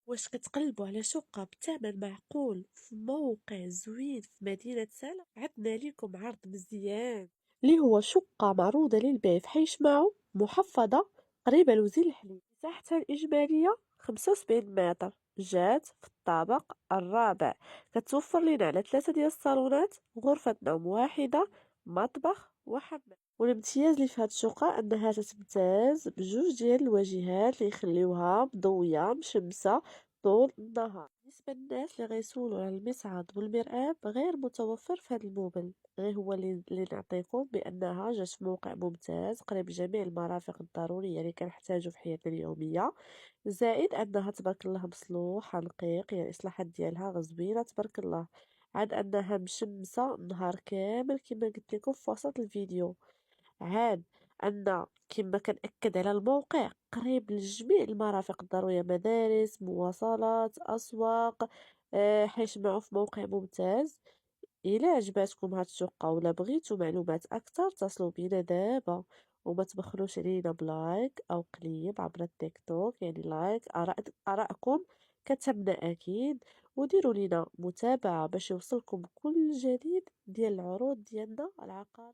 واش كتقلبوا على شقة بثمن معقول في موقع زوين في مدينة سلا؟ عندنا ليكم عرض مزيان اللي هو شقة معروضة للبيع في حي شماعو، محفظة قريبة لوزير الحليب. مساحتها الإجمالية 75 متر، جات في الطابق الرابع. كتوفر لنا على 3 ديال الصالونات، غرفة نوم واحدة، مطبخ وحمام. والامتياز اللي في هاد الشقة انها تتمتاز بجوج ديال الواجهات اللي يخليوها مضوية مشمسة طول النهار. بالنسبة للناس اللي غيسولو على المصعد والمرآب، غير متوفر في هذا الموبل، غير هو اللي نعطيكم بأنها جات في موقع ممتاز قريب جميع المرافق الضرورية اللي كنحتاجو في حياتنا اليومية. زائد أنها تبارك الله مصلوحة نقيق، يعني الإصلاحات ديالها غزوينة تبارك الله. عاد أنها مشمسة النهار كامل كما قلت لكم في وسط الفيديو. عاد أن كما كنأكد على الموقع قريب لجميع المرافق الضرورية، مدارس، مواصلات، أسواق. حيت معه في موقع ممتاز. إلا عجباتكم هاد الشقة ولا بغيتو معلومات أكثر، اتصلوا بينا دابا، وما تبخلوش علينا بلايك أو قليب عبر التيك توك، يعني لايك. آراءكم كتهمنا أكيد. وديروا لينا متابعة باش يوصلكم كل جديد ديال العروض ديالنا العقارية.